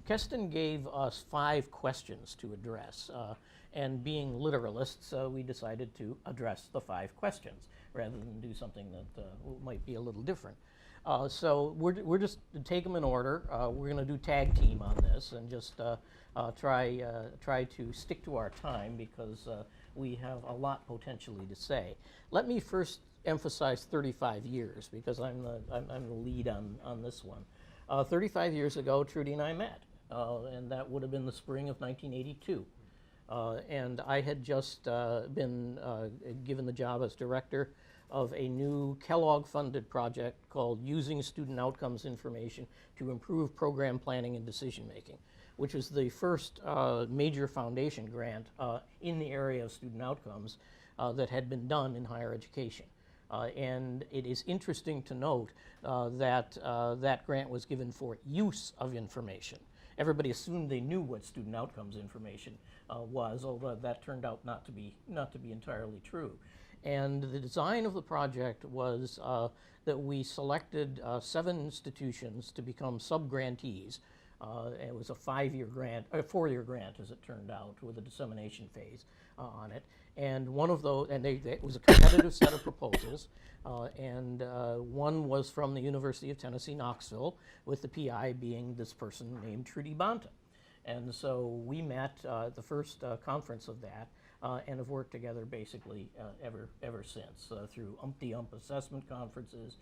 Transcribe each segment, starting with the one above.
Keston gave us 5 questions to address, and being literalists, we decided to address the 5 questions rather than do something that might be a little different. So we're just to take them in order. We're going to do tag team on this and just try to stick to our time because we have a lot potentially to say. Let me first emphasize 35 years because I'm the lead on this one. 35 years ago, Trudy and I met, and that would have been the spring of 1982. And I had just been given the job as director of a new Kellogg-funded project called Using Student Outcomes Information to Improve Program Planning and Decision Making, which was the first major foundation grant in the area of student outcomes that had been done in higher education. And it is interesting to note that that grant was given for use of information. Everybody assumed they knew what student outcomes information was, although that turned out not to be entirely true. And the design of the project was that we selected 7 institutions to become sub-grantees. It was a 5-year grant, a 4-year grant as it turned out, with a dissemination phase on it. And one of those, and it was a competitive set of proposals, and one was from the University of Tennessee, Knoxville, with the PI being this person named Trudy Banta. And so we met at the first conference of that, and have worked together basically ever since through umpty-ump assessment conferences,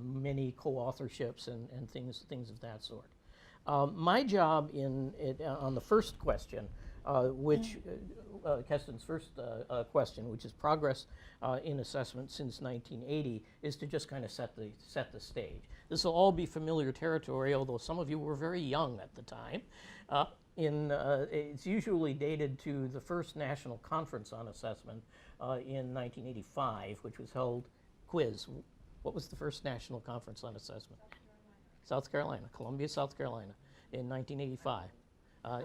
many co-authorships and things of that sort. My job on the first question, which Keston's first question, which is progress in assessment since 1980, is to just kind of set the stage. This will all be familiar territory, although some of you were very young at the time. It's usually dated to the first National Conference on Assessment in 1985, which was held, quiz, what was the first National Conference on Assessment? South Carolina, Columbia, South Carolina, in 1985.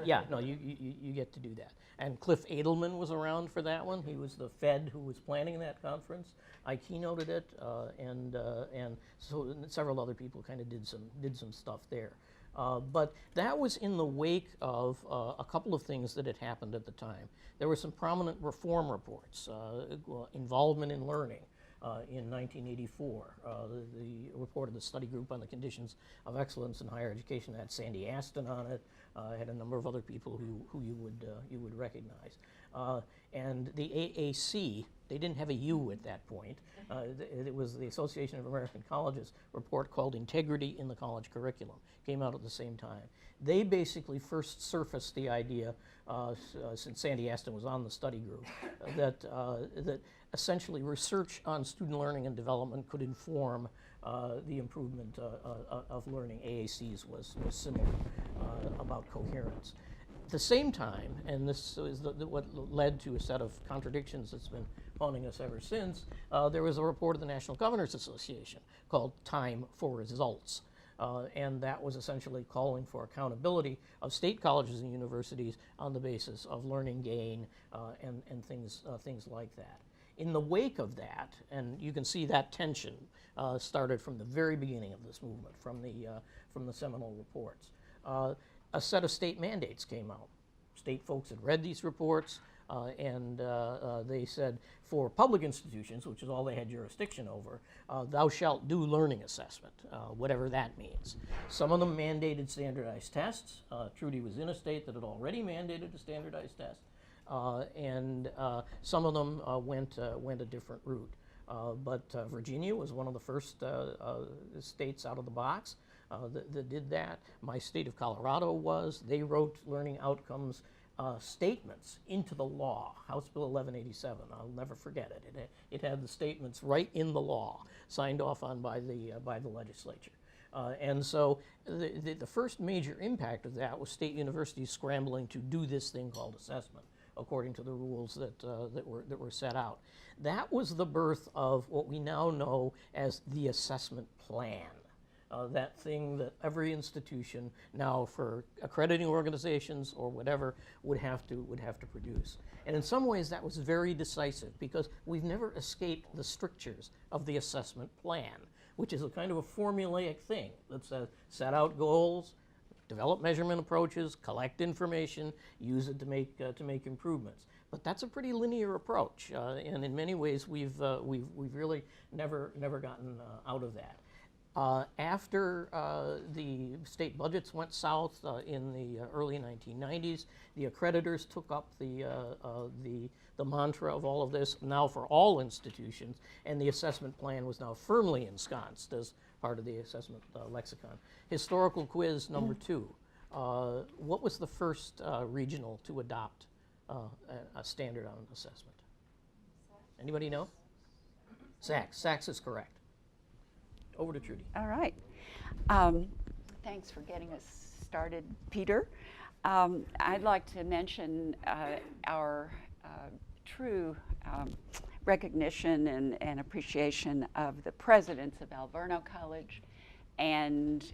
Yeah, no, you get to do that. And Cliff Edelman was around for that one. He was the Fed who was planning that conference. I keynoted it, and so several other people kind of did some stuff there. But that was in the wake of a couple of things that had happened at the time. There were some prominent reform reports, involvement in learning. In 1984, the report of the study group on the conditions of excellence in higher education had Sandy Aston on it. Had a number of other people who you would recognize. And the AAC, they didn't have a U at that point. It was the Association of American Colleges report called Integrity in the College Curriculum. Came out at the same time. They basically first surfaced the idea, since Sandy Aston was on the study group, that essentially research on student learning and development could inform the improvement of learning. AAC's was similar about coherence. At the same time, and this is what led to a set of contradictions that's been haunting us ever since, there was a report of the National Governors Association called Time for Results. And that was essentially calling for accountability of state colleges and universities on the basis of learning gain and things like that. In the wake of that, and you can see that tension started from the very beginning of this movement, from the seminal reports. A set of state mandates came out. State folks had read these reports, and they said, for public institutions, which is all they had jurisdiction over, thou shalt do learning assessment, whatever that means. Some of them mandated standardized tests. Trudy was in a state that had already mandated a standardized test. And some of them went a different route. But Virginia was one of the first states out of the box that did that. My state of Colorado was. They wrote learning outcomes statements into the law, House Bill 1187. I'll never forget it. It had the statements right in the law, signed off on by the legislature. And so the first major impact of that was state universities scrambling to do this thing called assessment, according to the rules that were set out. That was the birth of what we now know as the assessment plan. That thing that every institution now, for accrediting organizations or whatever, would have to produce. And in some ways that was very decisive, because we've never escaped the strictures of the assessment plan, which is a kind of a formulaic thing that says set out goals, develop measurement approaches, collect information, use it to make improvements. But that's a pretty linear approach, and in many ways we've really never gotten out of that. After the state budgets went south in the early 1990s, the accreditors took up the mantra of all of this, now for all institutions, and the assessment plan was now firmly ensconced as part of the assessment lexicon. Historical quiz number 2. What was the first regional to adopt a standard on assessment? Anybody know? Sachs. Sachs is correct. Over to Trudy. All right. Thanks for getting us started, Peter. I'd like to mention our true recognition and appreciation of the presidents of Alverno College and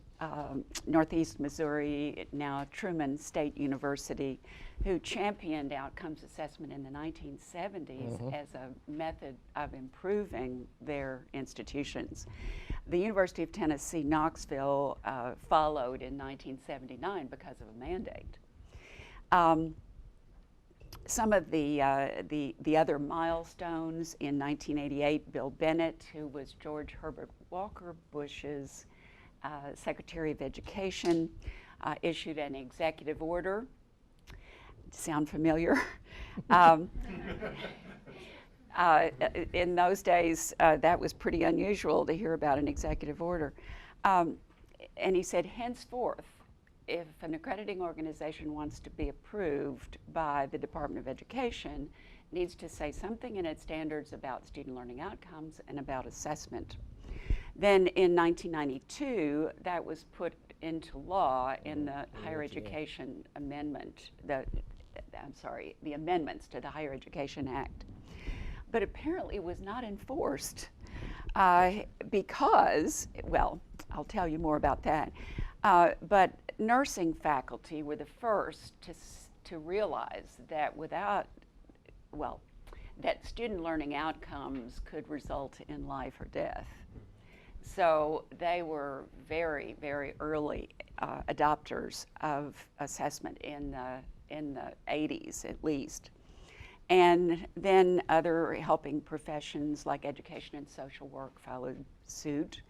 Northeast Missouri, now Truman State University, who championed outcomes assessment in the 1970s as a method of improving their institutions. The University of Tennessee, Knoxville followed in 1979 because of a mandate. Some of the other milestones in 1988, Bill Bennett, who was George Herbert Walker Bush's Secretary of Education, issued an executive order. Sound familiar? In those days, that was pretty unusual to hear about an executive order. And he said, henceforth, if an accrediting organization wants to be approved by the Department of Education, it needs to say something in its standards about student learning outcomes and about assessment. Then in 1992, that was put into law in the Higher Education Amendment, the amendments to the Higher Education Act. But apparently it was not enforced because, well, I'll tell you more about that. But nursing faculty were the first to realize that that student learning outcomes could result in life or death. So they were very, very early adopters of assessment in the 80s at least. And then other helping professions like education and social work followed suit.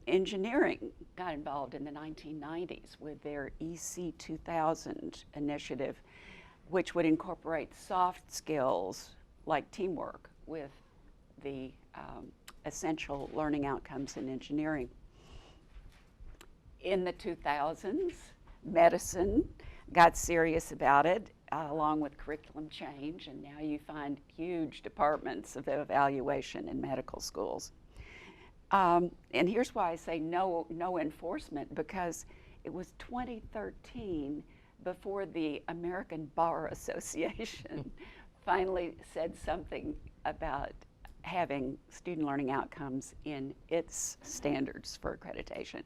Engineering got involved in the 1990s with their EC 2000 initiative, which would incorporate soft skills like teamwork with the essential learning outcomes in engineering. In the 2000s, medicine got serious about it, along with curriculum change, and now you find huge departments of evaluation in medical schools. And here's why I say no enforcement, because it was 2013 before the American Bar Association finally said something about having student learning outcomes in its standards for accreditation.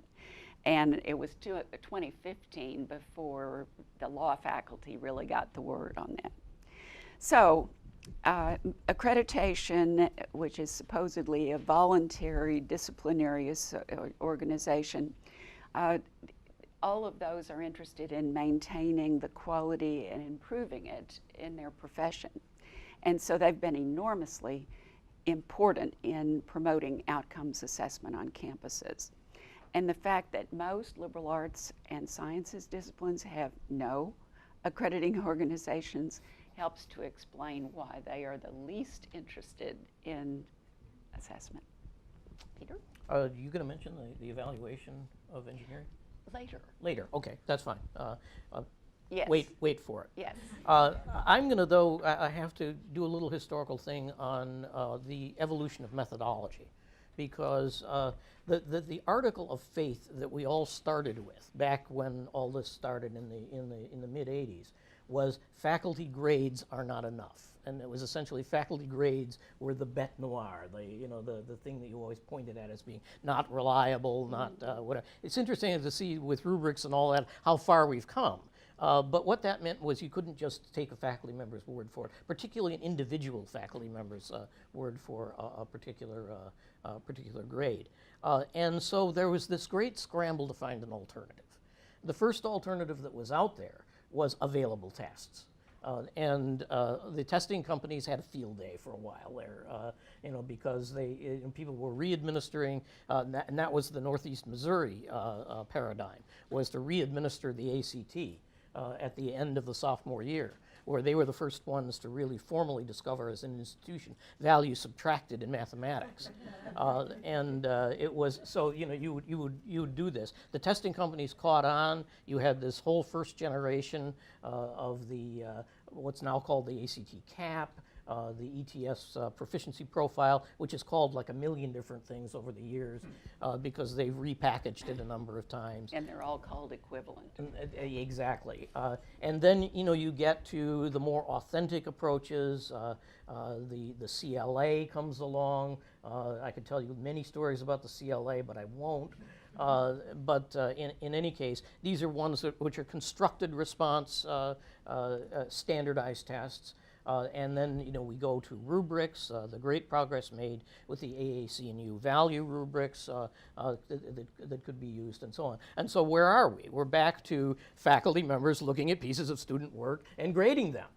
And it was 2015 before the law faculty really got the word on that. So accreditation, which is supposedly a voluntary disciplinary organization, all of those are interested in maintaining the quality and improving it in their profession. And so they've been enormously important in promoting outcomes assessment on campuses. And the fact that most liberal arts and sciences disciplines have no accrediting organizations helps to explain why they are the least interested in assessment. Peter? Are you going to mention the evaluation of engineering? Later. Later, okay, that's fine. Yes. Wait for it. Yes. I'm going to, though, I have to do a little historical thing on the evolution of methodology, because the article of faith that we all started with back when all this started in the mid '80s was faculty grades are not enough, and it was essentially faculty grades were the bête noire, the thing that you always pointed at as being not reliable, not whatever. It's interesting to see with rubrics and all that how far we've come. But what that meant was you couldn't just take a faculty member's word for it, particularly an individual faculty member's word for a particular grade. And so there was this great scramble to find an alternative. the first alternative that was out there was available tests. The testing companies had a field day for a while there, because people were re-administering, and that was the Northeast Missouri paradigm, was to re-administer the ACT at the end of the sophomore year, where they were the first ones to really formally discover as an institution value subtracted in mathematics. It was, so you would do this. The testing companies caught on. You had this whole first generation of the what's now called the ACT CAP, the ETS proficiency profile, which is called like a million different things over the years because they've repackaged it a number of times. And they're all called equivalent. Exactly. And then you get to the more authentic approaches. The CLA comes along. I could tell you many stories about the CLA, but I won't. In any case, these are ones which are constructed response standardized tests. And then we go to rubrics, the great progress made with the AAC and U value rubrics that could be used and so on. And so where are we? We're back to faculty members looking at pieces of student work and grading them,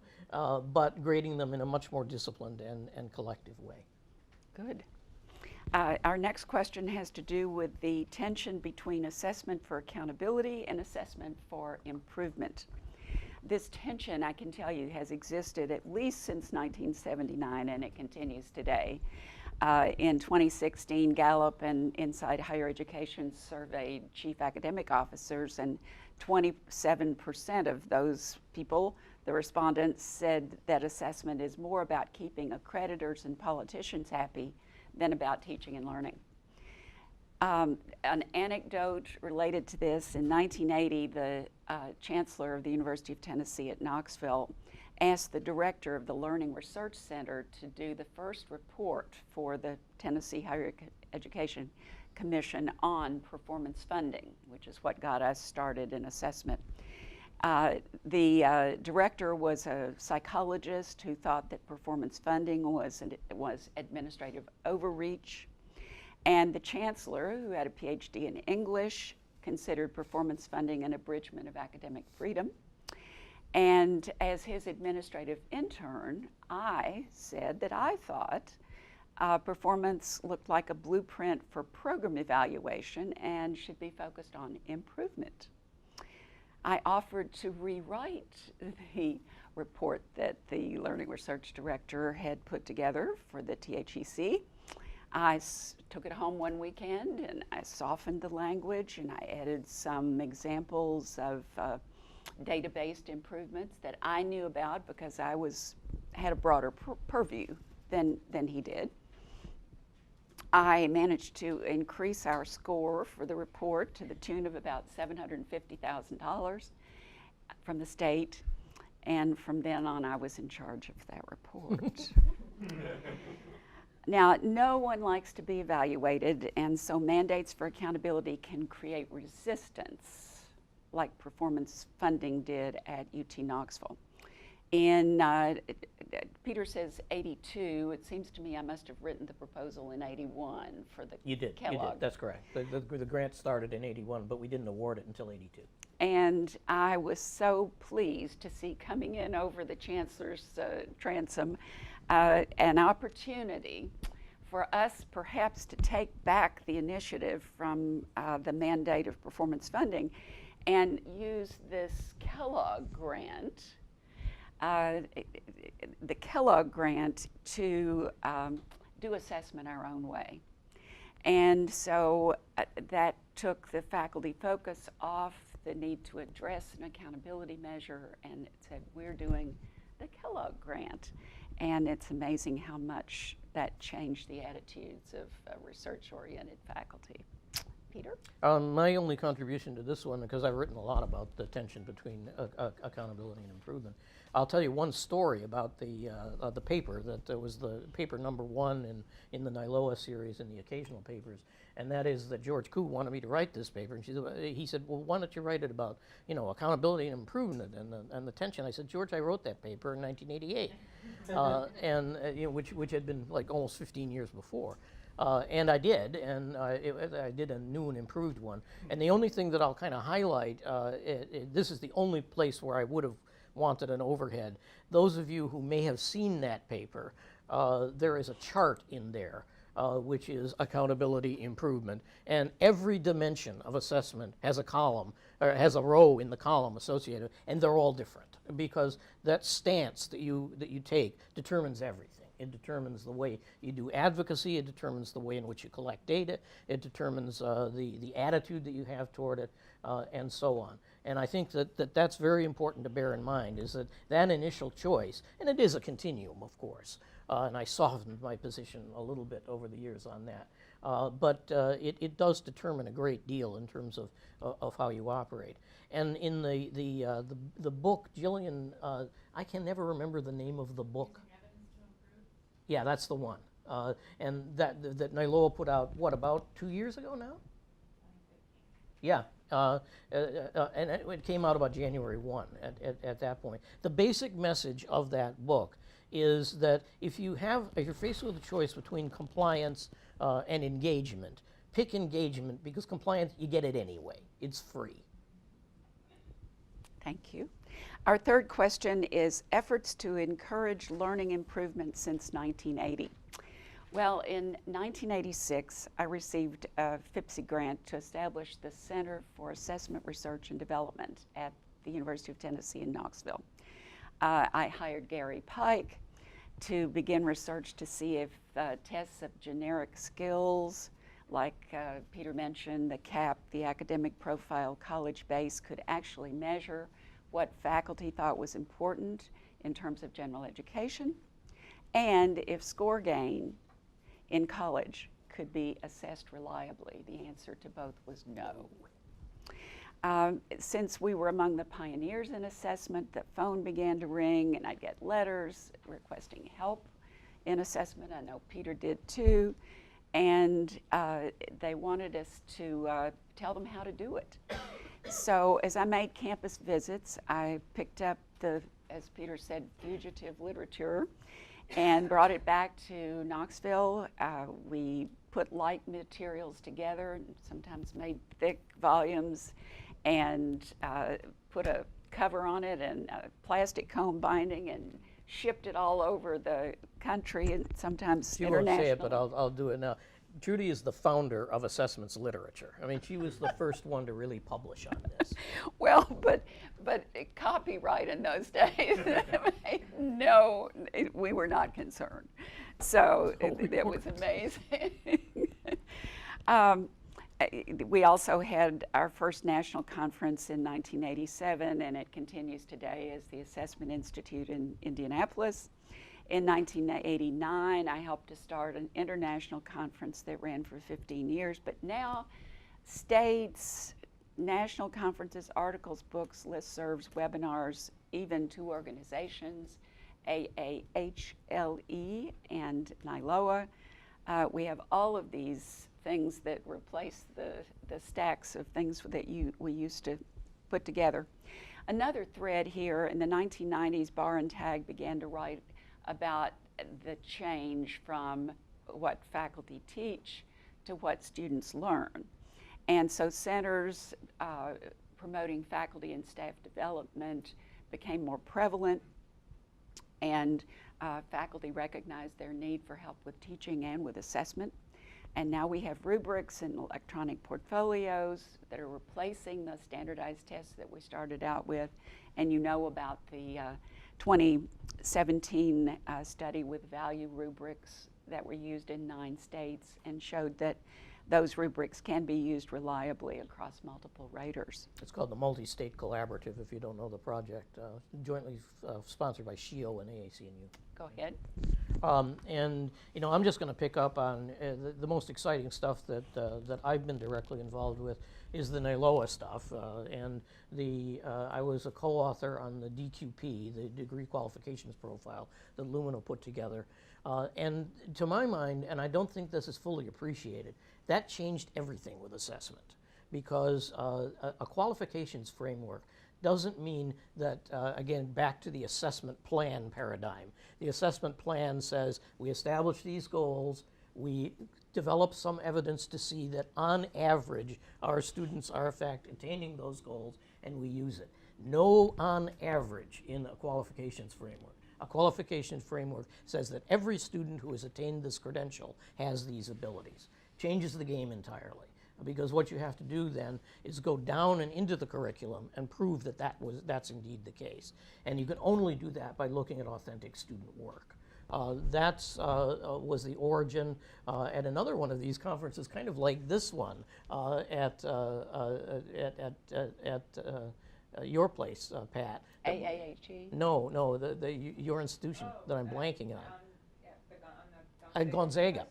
but grading them in a much more disciplined and collective way. Good. Our next question has to do with the tension between assessment for accountability and assessment for improvement. This tension, I can tell you, has existed at least since 1979, and it continues today. In 2016, Gallup and Inside Higher Education surveyed chief academic officers, and 27% of those people, the respondents, said that assessment is more about keeping accreditors and politicians happy than about teaching and learning. An anecdote related to this, in 1980, the chancellor of the University of Tennessee at Knoxville asked the director of the Learning Research Center to do the first report for the Tennessee Higher Education Commission on performance funding, which is what got us started in assessment. The director was a psychologist who thought that performance funding was administrative overreach. And the chancellor, who had a PhD in English, considered performance funding an abridgment of academic freedom. And as his administrative intern, I said that I thought performance looked like a blueprint for program evaluation and should be focused on improvement. I offered to rewrite the report that the Learning Research Director had put together for the THEC. I took it home one weekend and I softened the language and I added some examples of data-based improvements that I knew about because I had a broader purview than he did. I managed to increase our score for the report to the tune of about $750,000 from the state, and from then on I was in charge of that report. Now, no one likes to be evaluated, and so mandates for accountability can create resistance, like performance funding did at UT Knoxville. In, Peter says 82, it seems to me I must have written the proposal in 81 for the You did, that's correct. The grant started in 81, but we didn't award it until 82. And I was so pleased to see coming in over the chancellor's transom an opportunity for us perhaps to take back the initiative from the mandate of performance funding and use this Kellogg grant, the Kellogg grant, to do assessment our own way. And so that took the faculty focus off the need to address an accountability measure, and it said, we're doing the Kellogg grant. And it's amazing how much that changed the attitudes of research-oriented faculty. Peter? My only contribution to this one, because I've written a lot about the tension between accountability and improvement, I'll tell you one story about the paper that was the paper number 1 in the NILOA series in the occasional papers, and that is that George Koo wanted me to write this paper, and he said, well, why don't you write it about accountability and improvement and the tension? I said, George, I wrote that paper in 1988, which had been like almost 15 years before. And I did, and I did a new and improved one. And the only thing that I'll kind of highlight, this is the only place where I would have wanted an overhead. Those of you who may have seen that paper, there is a chart in there, which is accountability improvement. And every dimension of assessment has a column, or has a row in the column associated, and they're all different because that stance that you take determines everything. It determines the way you do advocacy, it determines the way in which you collect data, it determines the attitude that you have toward it, and so on. And I think that's very important to bear in mind, is that initial choice, and it is a continuum, of course, and I softened my position a little bit over the years on that. But it does determine a great deal in terms of how you operate. And in the book, Jillian, I can never remember the name of the book. Yeah, that's the one. And that NILOA put out, what, about 2 years ago now? Yeah. And it came out about January 1 at that point. The basic message of that book is that if you're faced with a choice between compliance and engagement, pick engagement, because compliance, you get it anyway. It's free. Thank you. Our third question is efforts to encourage learning improvement since 1980. Well, in 1986, I received a FIPSI grant to establish the Center for Assessment Research and Development at the University of Tennessee in Knoxville. I hired Gary Pike to begin research to see if tests of generic skills, like Peter mentioned, the CAP, the academic profile, college base, could actually measure what faculty thought was important in terms of general education, and if score gain in college could be assessed reliably. The answer to both was no. Since we were among the pioneers in assessment, the phone began to ring and I'd get letters requesting help in assessment. I know Peter did too. And they wanted us to tell them how to do it. So as I made campus visits, I picked up as Peter said, fugitive literature and brought it back to Knoxville. We put light materials together, and sometimes made thick volumes, and put a cover on it and a plastic comb binding, and shipped it all over the country and sometimes internationally. You won't say it, but I'll do it now. Trudy is the founder of assessments literature. I mean, she was the first one to really publish on this. Well, but copyright in those days, no, we were not concerned. So it was amazing. We also had our first national conference in 1987, and it continues today as the Assessment Institute in Indianapolis. In 1989, I helped to start an international conference that ran for 15 years, but now states, national conferences, articles, books, listservs, webinars, even two organizations, AAHLE and NILOA. We have all of these things that replace the stacks of things that we used to put together. Another thread here, in the 1990s, Bar and Tag began to write about the change from what faculty teach to what students learn. And so centers promoting faculty and staff development became more prevalent, and faculty recognized their need for help with teaching and with assessment. And now we have rubrics and electronic portfolios that are replacing the standardized tests that we started out with. And you know about the 2017 study with value rubrics that were used in 9 states and showed that those rubrics can be used reliably across multiple raters. It's called the Multi-State Collaborative, if you don't know the project, jointly sponsored by SHIO and AAC&U. Go ahead. And you know, I'm just going to pick up on the most exciting stuff that I've been directly involved with is the NILOA stuff. And I was a co-author on the DQP, the Degree Qualifications Profile, that Lumina put together. And to my mind, and I don't think this is fully appreciated, that changed everything with assessment, because a qualifications framework doesn't mean that, again, back to the assessment plan paradigm. The assessment plan says we establish these goals, We develop some evidence to see that on average, our students are in fact attaining those goals, and we use it. No on average in a qualifications framework. A qualification framework says that every student who has attained this credential has these abilities. Changes the game entirely. Because what you have to do then is go down and into the curriculum and prove that that's indeed the case. And you can only do that by looking at authentic student work. That was the origin at another one of these conferences, kind of like this one at your place, Pat. AAHE? No, your institution that I'm blanking on. At Gonzaga.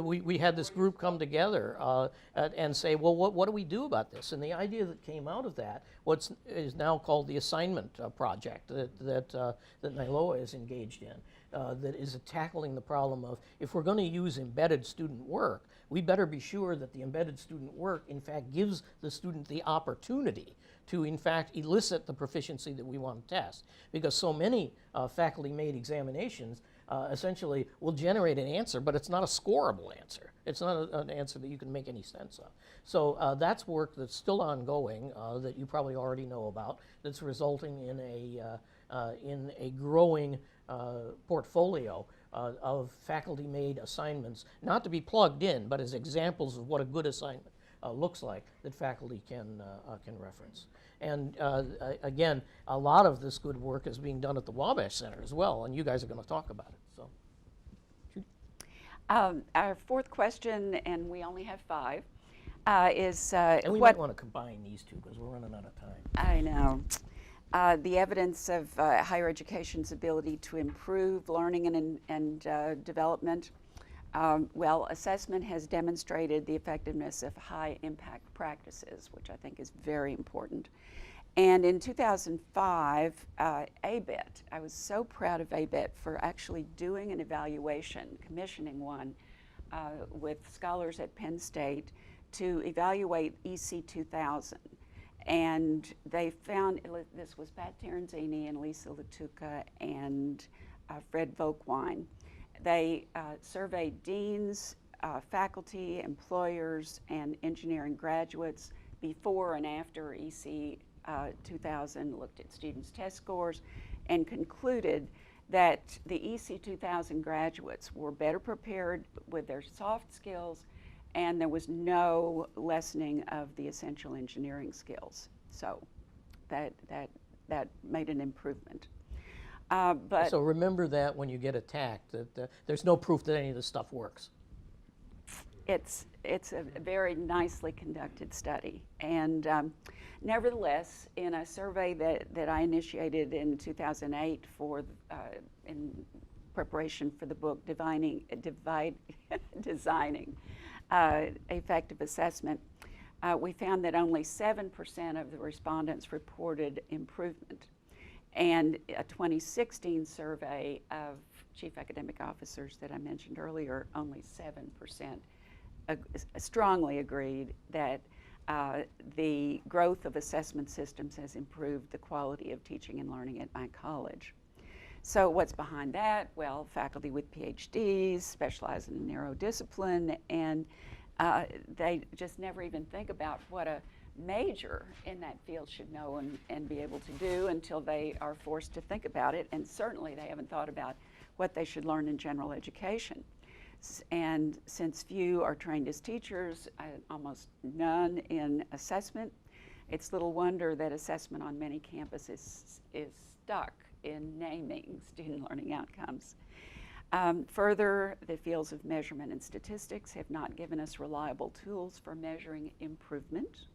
We had this group come together and say, well, what do we do about this? And the idea that came out of that, what is now called the assignment project that NILOA is engaged in, that is tackling the problem of, if we're going to use embedded student work, we better be sure that the embedded student work, in fact, gives the student the opportunity to, in fact, elicit the proficiency that we want to test. Because so many faculty-made examinations essentially will generate an answer, but it's not a scoreable answer. It's not an answer that you can make any sense of. So that's work that's still ongoing that you probably already know about, that's resulting in a growing portfolio of faculty-made assignments, not to be plugged in, but as examples of what a good assignment looks like that faculty can reference. And again, a lot of this good work is being done at the Wabash Center as well, and you guys are going to talk about it. So, our fourth question, and we only have 5, is and we might want to combine these two because we're running out of time. I know. The evidence of higher education's ability to improve learning and development. Well, assessment has demonstrated the effectiveness of high impact practices, which I think is very important. And in 2005, ABET, I was so proud of ABET for actually doing an evaluation, commissioning one with scholars at Penn State to evaluate EC 2000. And they found, this was Pat Terenzini and Lisa Latuca and Fred Volkwine. They surveyed deans, faculty, employers, and engineering graduates before and after EC 2000, looked at students' test scores, and concluded that the EC 2000 graduates were better prepared with their soft skills, and there was no lessening of the essential engineering skills. So that made an improvement. But so remember that when you get attacked, that there's no proof that any of this stuff works. it's a very nicely conducted study. And nevertheless, in a survey that I initiated in 2008 for in preparation for the book Designing Effective Assessment, we found that only 7% of the respondents reported improvement. And a 2016 survey of chief academic officers that I mentioned earlier, only 7% strongly agreed that the growth of assessment systems has improved the quality of teaching and learning at my college. So what's behind that? Well, faculty with PhDs specialize in a narrow discipline, and they just never even think about what a major in that field should know and be able to do until they are forced to think about it. And certainly they haven't thought about what they should learn in general education. And since few are trained as teachers, almost none in assessment, it's little wonder that assessment on many campuses is stuck in naming student learning outcomes. Further, the fields of measurement and statistics have not given us reliable tools for measuring improvement.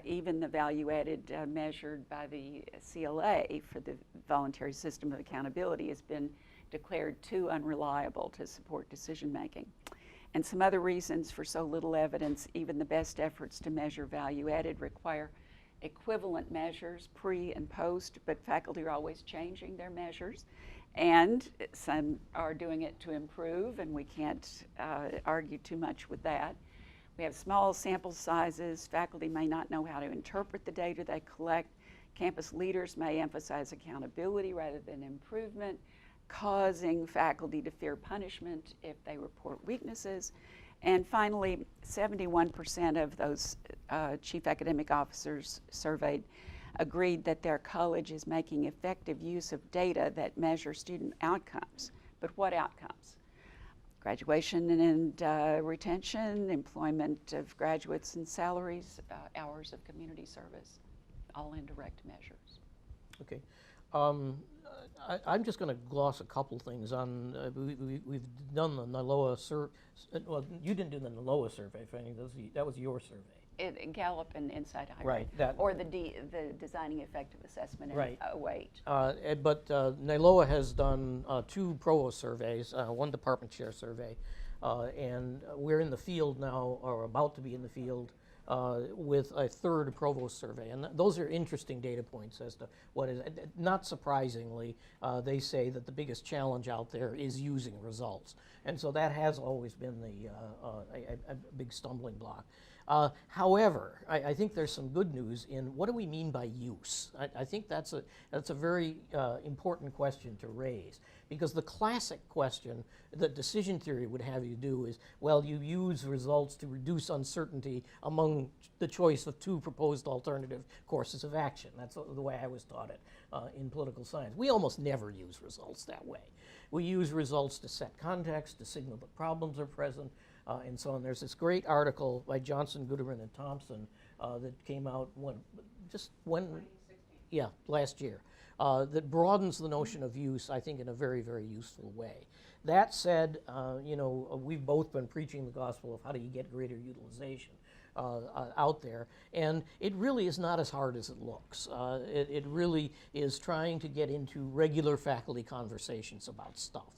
Even the value added measured by the CLA for the Voluntary System of Accountability has been declared too unreliable to support decision making. And some other reasons for so little evidence: even the best efforts to measure value added require equivalent measures pre and post, but faculty are always changing their measures, and some are doing it to improve, and we can't argue too much with that. We have small sample sizes. Faculty may not know how to interpret the data they collect. Campus leaders may emphasize accountability rather than improvement. causing faculty to fear punishment if they report weaknesses. And finally, 71% of those chief academic officers surveyed agreed that their college is making effective use of data that measure student outcomes. But what outcomes? Graduation and retention, employment of graduates and salaries, hours of community service, all indirect measures. Okay. I'm just going to gloss a couple things on. We've done the NILOA survey. Well, you didn't do the NILOA survey, Fanny. That was your survey. Gallup and Insight Higher Right. Ed, or the Designing Effective Assessment in Right. 08. But NILOA has done 2 provost surveys, 1 department chair survey, and we're in the field now, or about to be in the field, with a 3rd provost survey. And those are interesting data points as to what is, not surprisingly, they say that the biggest challenge out there is using results. And so that has always been a big stumbling block. However, I think there's some good news in what do we mean by use? I think that's a very important question to raise, because the classic question that decision theory would have you do is, well, you use results to reduce uncertainty among the choice of 2 proposed alternative courses of action. That's the way I was taught it in political science. We almost never use results that way. We use results to set context, to signal that problems are present, and so on. There's this great article by Johnson, Guterman, and Thompson that came out last year, that broadens the notion of use, I think, in a very, very useful way. That said, we've both been preaching the gospel of how do you get greater utilization out there, and it really is not as hard as it looks. It really is trying to get into regular faculty conversations about stuff.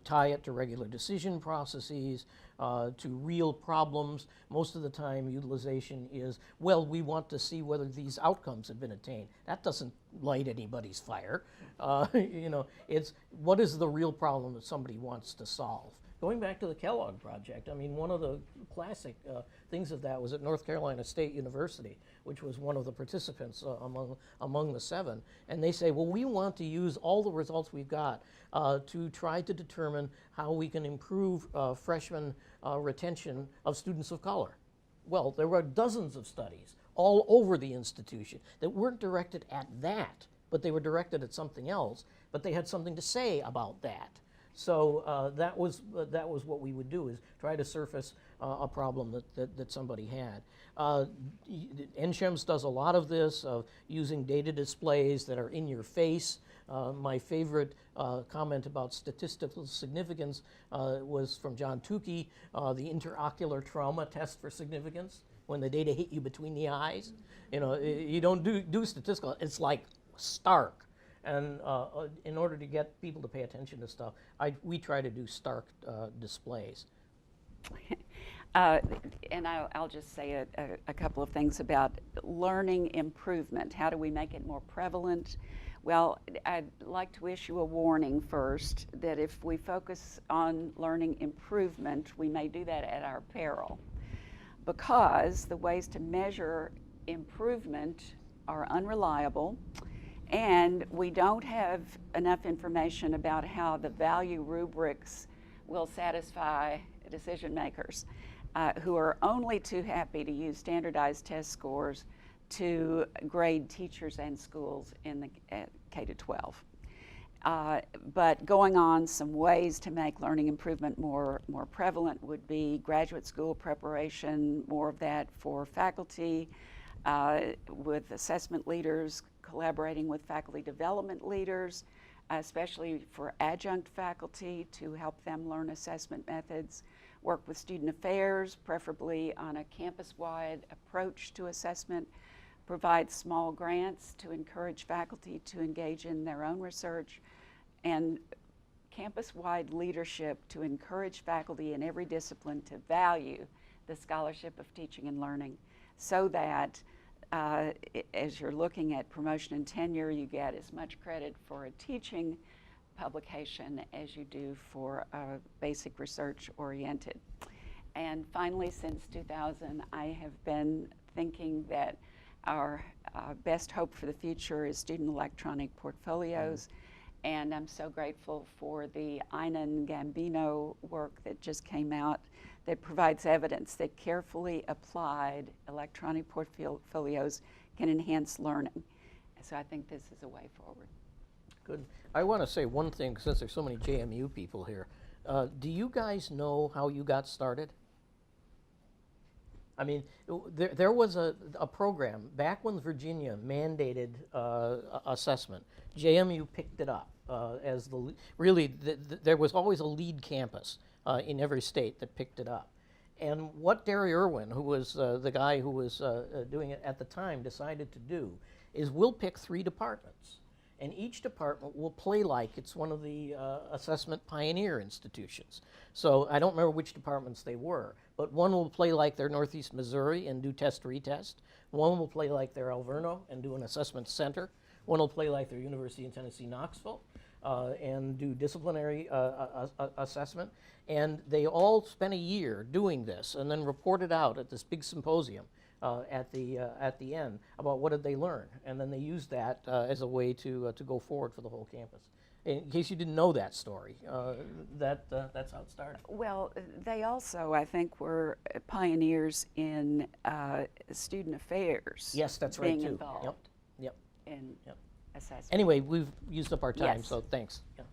Tie it to regular decision processes, to real problems. Most of the time, utilization is, well, we want to see whether these outcomes have been attained. That doesn't light anybody's fire. It's what is the real problem that somebody wants to solve. Going back to the Kellogg Project, I mean, one of the classic things of that was at North Carolina State University, which was one of the participants among the 7. And they say, well, we want to use all the results we've got to try to determine how we can improve freshman retention of students of color. Well, there were dozens of studies all over the institution that weren't directed at that, but they were directed at something else, but they had something to say about that. So that was what we would do, is try to surface a problem that somebody had. NCHEMS does a lot of this, of using data displays that are in your face. My favorite comment about statistical significance was from John Tukey, the interocular trauma test for significance, when the data hit you between the eyes. You don't do statistical, it's like stark. And in order to get people to pay attention to stuff, we try to do stark displays. And I'll just say a couple of things about learning improvement. How do we make it more prevalent? Well, I'd like to issue a warning first that if we focus on learning improvement, we may do that at our peril, because the ways to measure improvement are unreliable, and we don't have enough information about how the value rubrics will satisfy decision makers who are only too happy to use standardized test scores to grade teachers and schools in the K-12. But going on, some ways to make learning improvement more prevalent would be graduate school preparation, more of that for faculty, with assessment leaders, collaborating with faculty development leaders, especially for adjunct faculty to help them learn assessment methods, work with student affairs, preferably on a campus-wide approach to assessment, provide small grants to encourage faculty to engage in their own research, and campus-wide leadership to encourage faculty in every discipline to value the scholarship of teaching and learning, so that as you're looking at promotion and tenure, you get as much credit for a teaching publication as you do for a basic research oriented. And finally, since 2000, I have been thinking that our best hope for the future is student electronic portfolios. And I'm so grateful for the Einan Gambino work that just came out that provides evidence that carefully applied electronic portfolios can enhance learning. So I think this is a way forward. Good. I want to say one thing, since there's so many JMU people here. Do you guys know how you got started? I mean, there was a program back when Virginia mandated assessment. JMU picked it up as there was always a lead campus in every state that picked it up. And what Derry Irwin, who was the guy who was doing it at the time, decided to do is we'll pick 3 departments. And each department will play like it's one of the assessment pioneer institutions. So I don't remember which departments they were, but one will play like they're Northeast Missouri and do test-retest. One will play like they're Alverno and do an assessment center. One will play like they're University of Tennessee, Knoxville, and do disciplinary assessment. And they all spent a year doing this and then reported out at this big symposium at the end about what did they learn, and then they used that as a way to go forward for the whole campus. In case you didn't know that story, that's how it started. Well, they also, I think, were pioneers in student affairs. Yes, that's right, being too. involved Yep. in Yep. assessment. Anyway, we've used up our time, Yes. so thanks. Yeah.